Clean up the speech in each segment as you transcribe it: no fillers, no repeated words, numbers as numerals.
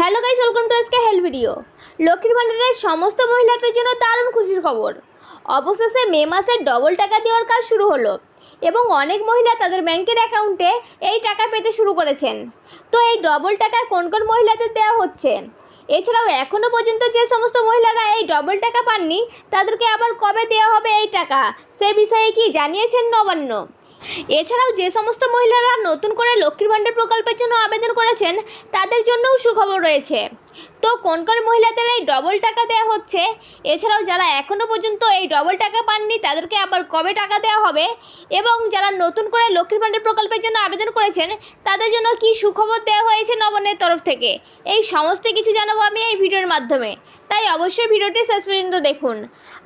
Hello guys, welcome to SK help video. লক্ষ্মীর ভান্ডারের সমস্ত মহিলাদের জন্য দারুণ খুশির খবর। অবশেষে মে মাসের ডবল টাকা দেওয়ার কাজ শুরু হলো এবং অনেক মহিলা তাদের ব্যাংকের অ্যাকাউন্টে এই টাকা পেতে শুরু করেছেন। তো এই ডবল টাকা কোন কোন মহিলাদের দেওয়া হচ্ছে, এছাড়াও এখনও পর্যন্ত যে সমস্ত মহিলারা এই ডবল টাকা পাননি তাদেরকে আবার কবে দেওয়া হবে এই টাকা, সে বিষয়ে কি জানিয়েছেন নবান্ন। এছাড়াও যে সমস্ত মহিলারা নতুন করে লক্ষ্মীর ভান্ডার প্রকল্পের জন্য আবেদন করেছেন তাদের জন্যও সুখবর রয়েছে। তো কোন কোন মহিলাদের এই ডবল টাকা দেওয়া হচ্ছে, এছাড়াও যারা এখনও পর্যন্ত এই ডবল টাকা পাননি তাদেরকে আবার কবে টাকা দেওয়া হবে, এবং যারা নতুন করে লক্ষ্মীর ভান্ডার প্রকল্পের জন্য আবেদন করেছেন তাদের জন্য কি সুখবর দেওয়া হয়েছে নবান্নের তরফ থেকে, এই সমস্ত কিছু জানাবো আমি এই ভিডিওর মাধ্যমে। তাই অবশ্যই ভিডিওটি শেষ পর্যন্ত দেখুন।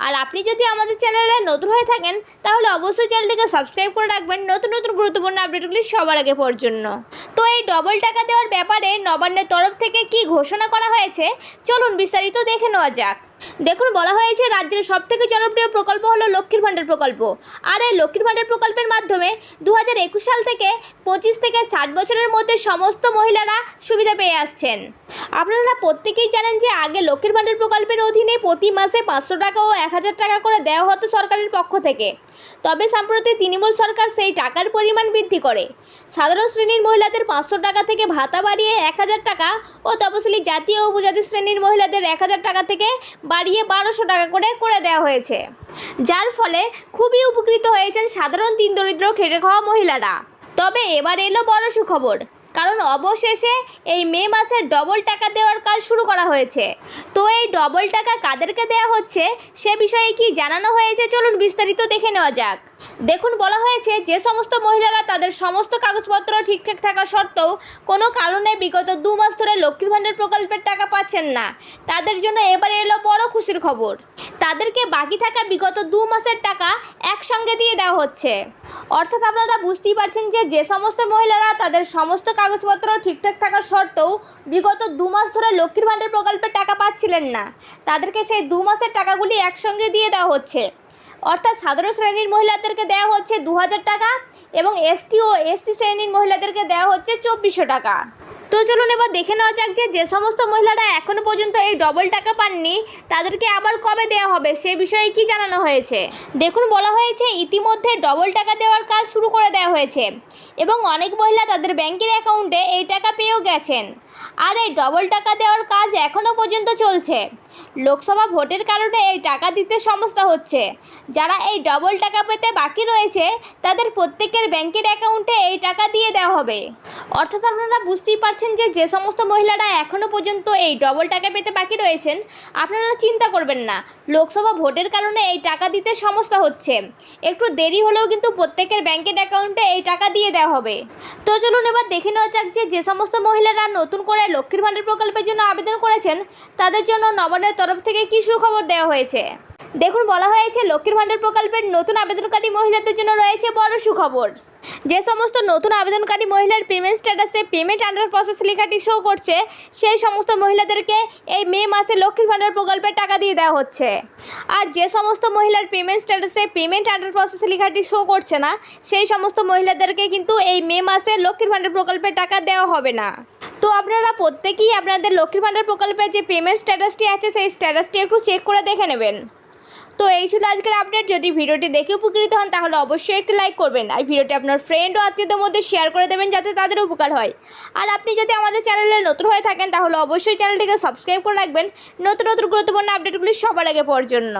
আর আপনি যদি আমাদের চ্যানেলে নতুন হয়ে থাকেন তাহলে অবশ্যই চ্যানেলটিকে সাবস্ক্রাইব করে রাখবেন নতুন নতুন গুরুত্বপূর্ণ আপডেটগুলি সবার আগে পাওয়ার জন্য। তো এই ডবল টাকা দেওয়ার ব্যাপারে নবান্নের তরফ থেকে কি ঘোষণা করা হয়েছে চলুন বিস্তারিত দেখে নেওয়া যাক। দেখুন, বলা হয়েছে রাজ্যের সবথেকে জনপ্রিয় প্রকল্প হলো লক্ষ্মীর ভান্ডার প্রকল্প। আর এই লক্ষ্মীর ভান্ডার প্রকল্পের মাধ্যমে 2021 সাল থেকে 25 থেকে 60 বছরের মধ্যে সমস্ত মহিলারা সুবিধা পেয়ে আসছেন। আপনারা প্রত্যেকেই জানেন যে আগে লক্ষ্মীর ভান্ডার প্রকল্পের অধীনে প্রতি মাসে 500 টাকা ও 1000 টাকা করে দেওয়া হতো সরকারের পক্ষ থেকে। তবে সম্প্রতি তৃণমূল সরকার সেই টাকার পরিমাণ বৃদ্ধি করে সাধারণ শ্রেণীর মহিলাদের 500 টাকা থেকে ভাতা বাড়িয়ে 1000 টাকা ও তপশিলি জাতি ও উপজাতি শ্রেণীর মহিলাদের 1000 টাকা থেকে বাড়িয়ে 1200 টাকা করে দেওয়া হয়েছে, যার ফলে খুবই উপকৃত হয়েছেন সাধারণ দিন দরিদ্র খেটে খাওয়া মহিলারা। তবে এবার এলো বড় সুখবর, কারণ অবশেষে এই মে মাসের ডবল টাকা দেওয়ার কাজ শুরু করা হয়েছে। তো এই ডবল টাকা কাদেরকে দেওয়া হচ্ছে সে বিষয়ে কি জানানো হয়েছে চলুন বিস্তারিত দেখে নেওয়া যাক। দেখুন, বলা হয়েছে যে সমস্ত মহিলারা তাদের সমস্ত কাগজপত্র ঠিকঠাক থাকা সত্ত্বেও কোনো কারণে বিগত 2 মাস ধরে লক্ষ্মীর ভান্ডার প্রকল্পের টাকা পাচ্ছেন না, তাদের জন্য এবারে এলো বড় খুশির খবর। তাদেরকে বাকি থাকা বিগত 2 মাসের টাকা একসঙ্গে দিয়ে দেওয়া হচ্ছে। অর্থাৎ আপনারা বুঝতেই পারছেন যে সমস্ত মহিলারা তাদের সমস্ত কাগজপত্র ঠিকঠাক থাকা সত্ত্বেও বিগত 2 মাস ধরে লক্ষ্মীর ভান্ডার প্রকল্পের টাকা পাচ্ছিলেন না, তাদেরকে সেই 2 মাসের টাকাগুলি একসঙ্গে দিয়ে দেওয়া হচ্ছে। অর্থাৎ সাধারণ শ্রেণীর মহিলাদেরকে দেওয়া হচ্ছে 2000 টাকা এবং এসটি ও এসসি শ্রেণীর মহিলাদেরকে দেওয়া হচ্ছে 2400 টাকা। তো চলুন এবার দেখে নেওয়া যাক যে সমস্ত মহিলারা এখনও পর্যন্ত এই ডবল টাকা পাননি তাদেরকে আবার কবে দেওয়া হবে সে বিষয়ে কি জানানো হয়েছে। দেখুন, বলা হয়েছে ইতিমধ্যে ডবল টাকা দেওয়ার কাজ শুরু করে দেওয়া হয়েছে এবং অনেক মহিলা তাদের ব্যাংকের অ্যাকাউন্টে এই টাকা পেয়েও গেছেন। আর এই ডবল টাকা দেওয়ার কাজ এখনও পর্যন্ত চলছে। লোকসভা ভোটের কারণে এই টাকা দিতে সমস্যা হচ্ছে। যারা এই ডবল টাকা পেতে বাকি রয়েছে তাদের প্রত্যেকের ব্যাংকের অ্যাকাউন্টে এই টাকা দিয়ে দেওয়া হবে। অর্থাৎ আপনারা বুঝতেই পারছেন যে সমস্ত মহিলারা এখনও পর্যন্ত এই ডবল টাকা পেতে বাকি রয়েছেন আপনারা চিন্তা করবেন না, লোকসভা ভোটের কারণে এই টাকা দিতে সমস্যা হচ্ছে, একটু দেরি হলেও কিন্তু প্রত্যেকের ব্যাংকের অ্যাকাউন্টে এই টাকা দিয়ে দেওয়া হবে। তো চলুন এবার দেখে নেওয়া যাক যে সমস্ত মহিলারা নতুন করে লক্ষ্মীর ভান্ডার প্রকল্পের জন্য আবেদন করেছেন তাদের জন্য নবান্নের তরফ থেকে কী সুখবর দেওয়া হয়েছে। দেখুন, বলা হয়েছে লক্ষ্মীর ভান্ডার প্রকল্পের নতুন আবেদনকারী মহিলাদের জন্য রয়েছে বড় সুখবর। যে সমস্ত নতুন আবেদনকারী মহিলার পেমেন্ট স্ট্যাটাসে পেমেন্ট আন্ডার প্রসেস লেখাটি শো করছে সেই সমস্ত মহিলাদেরকে এই মে মাসে লক্ষ্মীর ভান্ডার প্রকল্পের টাকা দিয়ে দেওয়া হচ্ছে। আর যে সমস্ত মহিলার পেমেন্ট স্ট্যাটাসে পেমেন্ট আন্ডার প্রসেস লেখাটি শো করছে না সেই সমস্ত মহিলাদেরকে কিন্তু এই মে মাসে লক্ষ্মীর ভান্ডার প্রকল্পের টাকা দেওয়া হবে না। তো আপনারা প্রত্যেকেই আপনাদের লক্ষ্মীর ভান্ডার প্রকল্পের যে পেমেন্ট স্ট্যাটাসটি আছে সেই স্ট্যাটাসটি একটু চেক করে দেখে নেবেন। তো এই ছিল আজকের আপডেট। যদি ভিডিওটি দেখে উপকৃত হন তাহলে অবশ্যই একটি লাইক করবেন আর ভিডিওটি আপনার ফ্রেন্ড ও আত্মীয়দের মধ্যে শেয়ার করে দেবেন যাতে তাদের উপকার হয়। আর আপনি যদি আমাদের চ্যানেলে নতুন হয়ে থাকেন তাহলে অবশ্যই চ্যানেলটিকে সাবস্ক্রাইব করে রাখবেন নতুন নতুন গুরুত্বপূর্ণ আপডেটগুলি সবার আগে পাওয়ার জন্য।